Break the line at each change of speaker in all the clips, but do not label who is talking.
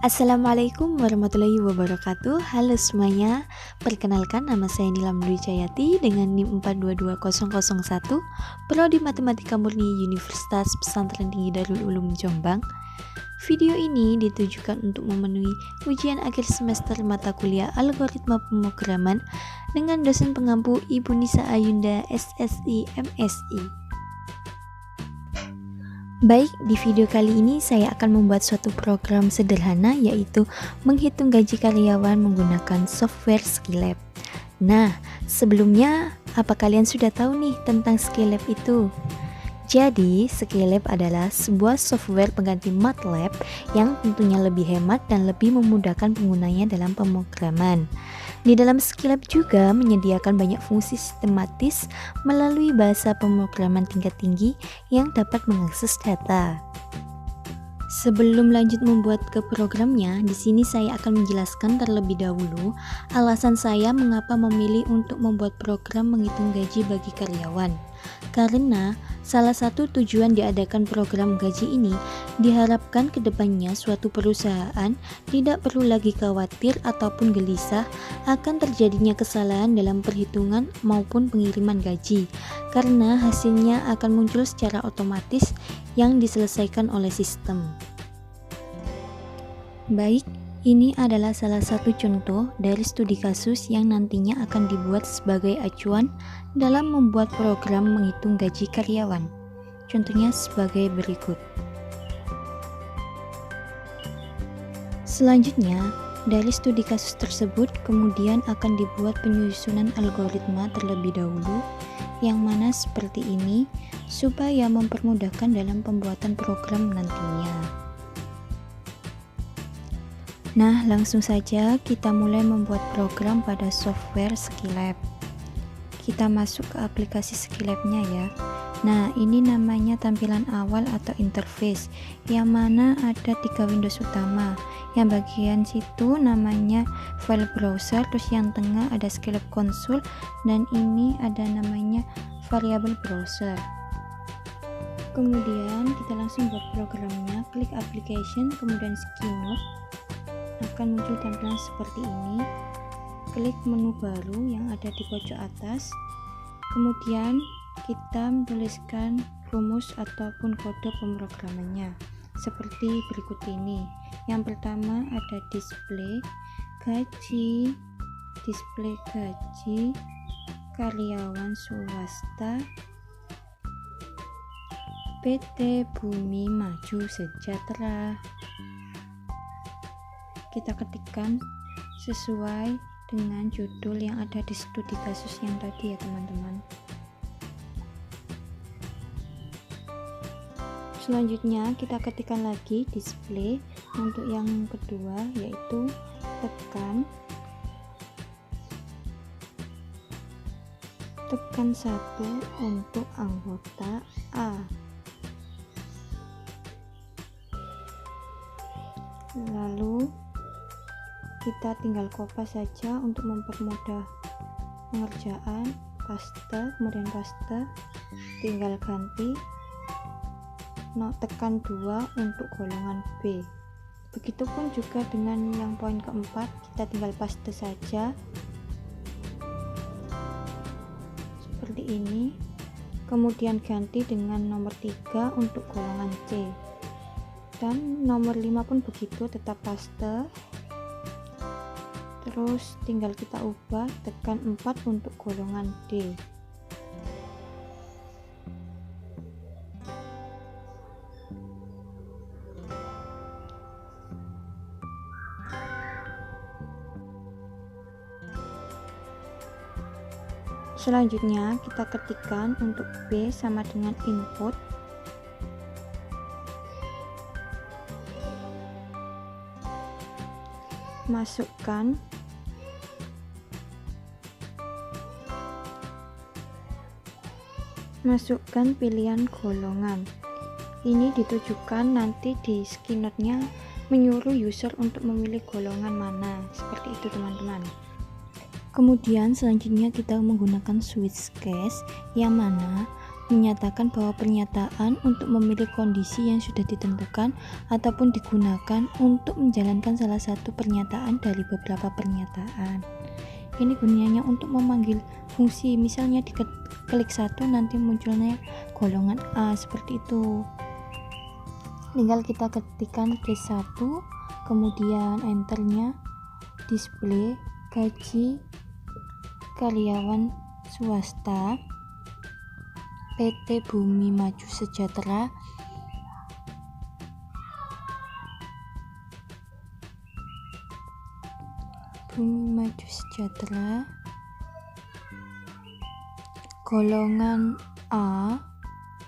Assalamualaikum warahmatullahi wabarakatuh. Halo semuanya, perkenalkan nama saya Nilam Dwi Cayati dengan NIM 422001, Prodi Matematika Murni Universitas Pesantren Tinggi Darul Ulum Jombang. Video ini ditujukan untuk memenuhi ujian akhir semester mata kuliah Algoritma Pemrograman dengan dosen pengampu Ibu Nisa Ayunda, SSI, MSI. Baik, di video kali ini saya akan membuat suatu program sederhana, yaitu menghitung gaji karyawan menggunakan software Skillab. Nah, sebelumnya apa kalian sudah tahu nih tentang Skillab itu? Jadi, Skillab adalah sebuah software pengganti MATLAB yang tentunya lebih hemat dan lebih memudahkan penggunanya dalam pemrograman. Di dalam Skillab juga menyediakan banyak fungsi sistematis melalui bahasa pemrograman tingkat tinggi yang dapat mengakses data. Sebelum lanjut membuat ke programnya, di sini saya akan menjelaskan terlebih dahulu alasan saya mengapa memilih untuk membuat program menghitung gaji bagi karyawan. Karena salah satu tujuan diadakan program gaji ini diharapkan kedepannya suatu perusahaan tidak perlu lagi khawatir ataupun gelisah akan terjadinya kesalahan dalam perhitungan maupun pengiriman gaji, karena hasilnya akan muncul secara otomatis yang diselesaikan oleh sistem. Baik, ini adalah salah satu contoh dari studi kasus yang nantinya akan dibuat sebagai acuan dalam membuat program menghitung gaji karyawan. Contohnya sebagai berikut. Selanjutnya, dari studi kasus tersebut kemudian akan dibuat penyusunan algoritma terlebih dahulu, yang mana seperti ini supaya mempermudahkan dalam pembuatan program nantinya. Nah, langsung saja kita mulai membuat program pada software Skillab. Kita masuk ke aplikasi Skillab-nya ya. Nah, ini namanya tampilan awal atau interface, yang mana ada 3 Windows utama. Yang bagian situ namanya file browser, terus yang tengah ada Skillab console, dan ini ada namanya variable browser. Kemudian kita langsung buat programnya, klik application, kemudian Skynode. Akan muncul tampilan seperti ini. Klik menu baru yang ada di pojok atas, kemudian kita menuliskan rumus ataupun kode pemrogramannya seperti berikut ini. Yang pertama ada display gaji karyawan swasta PT Bumi Maju Sejahtera. Kita ketikkan sesuai dengan judul yang ada di studi kasus yang tadi ya teman-teman. Selanjutnya kita ketikkan lagi display untuk yang kedua, yaitu tekan 1 untuk anggota A. Lalu kita tinggal kopas saja untuk mempermudah pengerjaan, kemudian paste, tinggal ganti, tekan 2 untuk golongan B. Begitupun juga dengan yang poin keempat, kita tinggal paste saja seperti ini, kemudian ganti dengan nomor 3 untuk golongan C, dan nomor 5 pun begitu, tetap paste. Terus tinggal kita ubah, tekan 4 untuk golongan D. Selanjutnya kita ketikkan untuk B sama dengan input. Masukkan pilihan golongan. Ini ditujukan nanti di Skynode-nya menyuruh user untuk memilih golongan mana, seperti itu teman-teman. Kemudian selanjutnya kita menggunakan switch case, yang mana menyatakan bahwa pernyataan untuk memilih kondisi yang sudah ditentukan ataupun digunakan untuk menjalankan salah satu pernyataan dari beberapa pernyataan. Ini gunanya untuk memanggil fungsi, misalnya diklik satu nanti munculnya golongan A seperti itu. Tinggal kita ketikkan case 1, kemudian enternya, display gaji karyawan swasta PT Bumi Maju Sejahtera golongan A,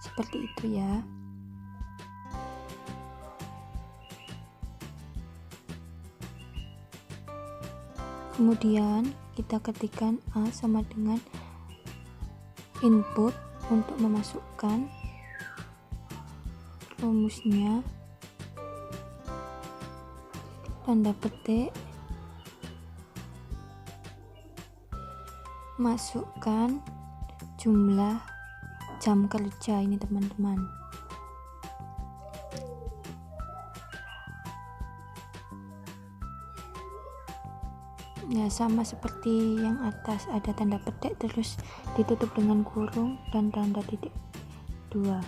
seperti itu ya. Kemudian kita ketikkan A sama dengan input untuk memasukkan rumusnya, tanda petik, masukkan jumlah jam kerja ini teman-teman. Ya, sama seperti yang atas, ada tanda petik terus ditutup dengan kurung dan tanda titik 2.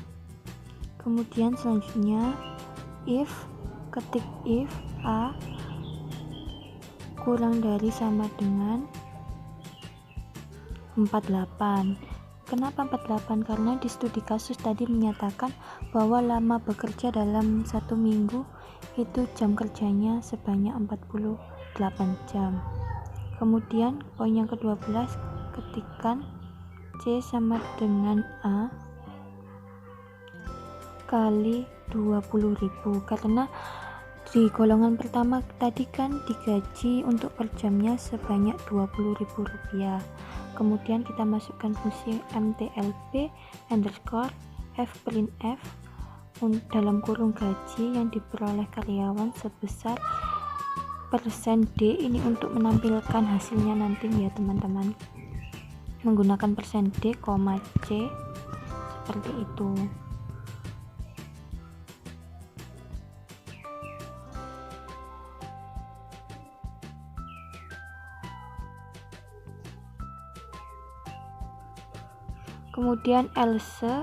Kemudian selanjutnya ketik if A kurang dari sama dengan 48. Kenapa 48? Karena di studi kasus tadi menyatakan bahwa lama bekerja dalam 1 minggu itu jam kerjanya sebanyak 48 jam. Kemudian poin yang ke-12, ketikkan C sama dengan A kali 20.000, karena di golongan pertama tadi kan digaji untuk per jamnya sebanyak Rp20.000. Kemudian kita masukkan fungsi mtlp underscore f_printf dalam kurung gaji yang diperoleh karyawan sebesar persen D, ini untuk menampilkan hasilnya nanti ya teman-teman, menggunakan persen D, C seperti itu. Kemudian else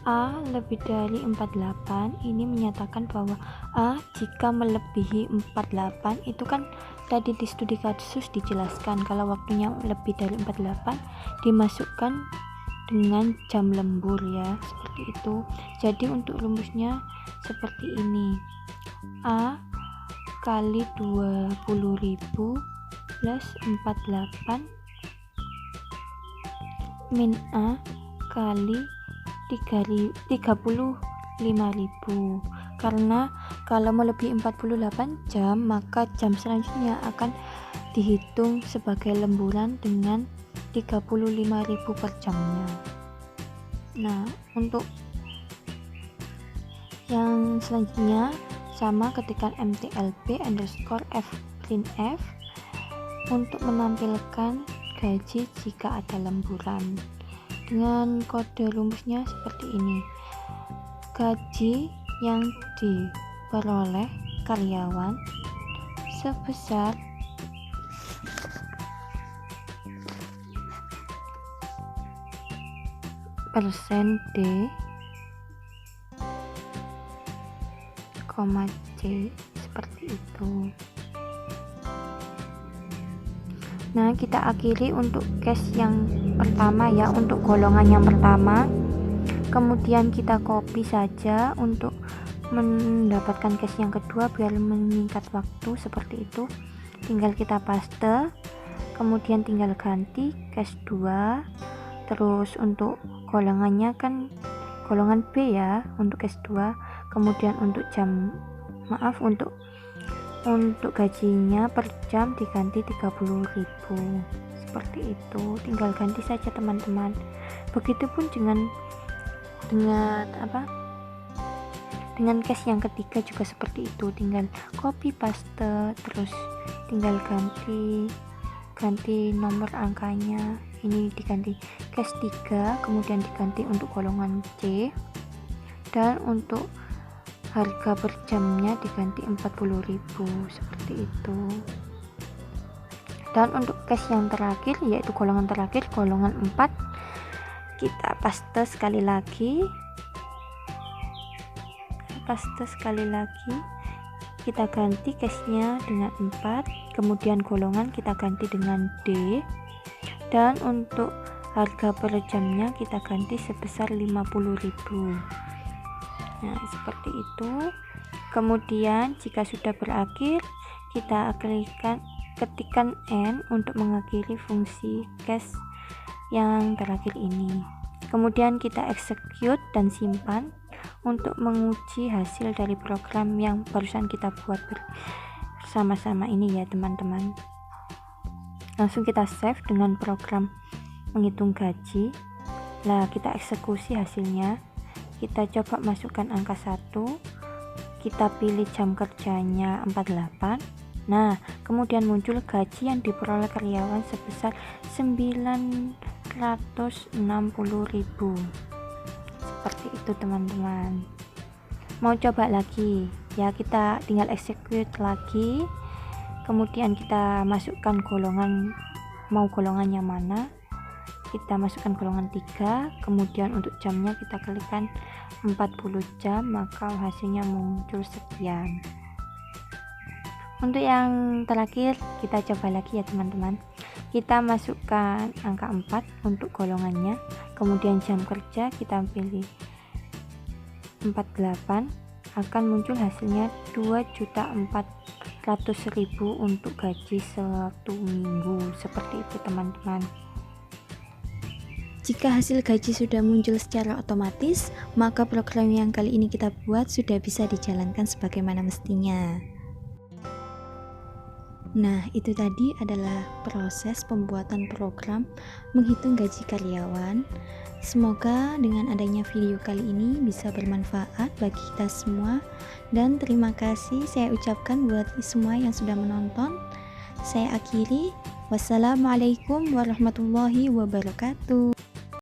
A lebih dari 48, ini menyatakan bahwa A jika melebihi 48, itu kan tadi di studi kasus dijelaskan kalau waktunya lebih dari 48 dimasukkan dengan jam lembur ya, seperti itu. Jadi untuk rumusnya seperti ini, A kali 20.000 plus 48 min A kali 35.000, karena kalau melebihi 48 jam maka jam selanjutnya akan dihitung sebagai lemburan dengan 35.000 per jamnya. Nah, untuk yang selanjutnya sama, ketikkan mtlp underscore f_printf untuk menampilkan gaji jika ada lemburan. Dengan kode rumusnya seperti ini, gaji yang diperoleh karyawan sebesar persen D, C, seperti itu. Nah, kita akhiri untuk case yang pertama ya, untuk golongan yang pertama. Kemudian kita copy saja untuk mendapatkan case yang kedua biar meningkat waktu, seperti itu. Tinggal kita paste, kemudian tinggal ganti case 2. Terus untuk golongannya kan golongan B ya untuk case 2. Kemudian untuk untuk gajinya per jam diganti 30.000, seperti itu. Tinggal ganti saja teman-teman. Begitupun dengan case yang ketiga juga seperti itu, tinggal copy paste terus tinggal ganti nomor angkanya ini diganti cash 3, kemudian diganti untuk golongan C, dan untuk harga per jamnya diganti 40.000 seperti itu. Dan untuk cash yang terakhir, yaitu golongan terakhir, golongan 4, kita paste sekali lagi, kita ganti cashnya dengan 4, kemudian golongan kita ganti dengan D, dan untuk harga per jamnya kita ganti sebesar 50.000. Nah, seperti itu. Kemudian jika sudah berakhir, kita ketikkan N untuk mengakhiri fungsi cache yang terakhir ini. Kemudian kita execute dan simpan untuk menguji hasil dari program yang barusan kita buat bersama-sama ini ya teman-teman. Langsung kita save dengan program menghitung gaji. Nah, kita eksekusi hasilnya. Kita coba masukkan angka 1, kita pilih jam kerjanya 48. Nah, kemudian muncul gaji yang diperoleh karyawan sebesar 960.000. Seperti itu teman-teman. Mau coba lagi ya, kita tinggal execute lagi, kemudian kita masukkan golongan, mau golongannya mana, kita masukkan golongan 3, kemudian untuk jamnya kita klikkan 40 jam, maka hasilnya muncul sekian. Untuk yang terakhir kita coba lagi ya teman-teman. Kita masukkan angka 4 untuk golongannya, kemudian jam kerja kita pilih 48, akan muncul hasilnya 2.400.000 untuk gaji 1 minggu. Seperti itu teman-teman. Jika hasil gaji sudah muncul secara otomatis, maka program yang kali ini kita buat sudah bisa dijalankan sebagaimana mestinya. Nah, itu tadi adalah proses pembuatan program menghitung gaji karyawan. Semoga dengan adanya video kali ini bisa bermanfaat bagi kita semua, dan terima kasih saya ucapkan buat semua yang sudah menonton. Saya akhiri, wassalamualaikum warahmatullahi wabarakatuh.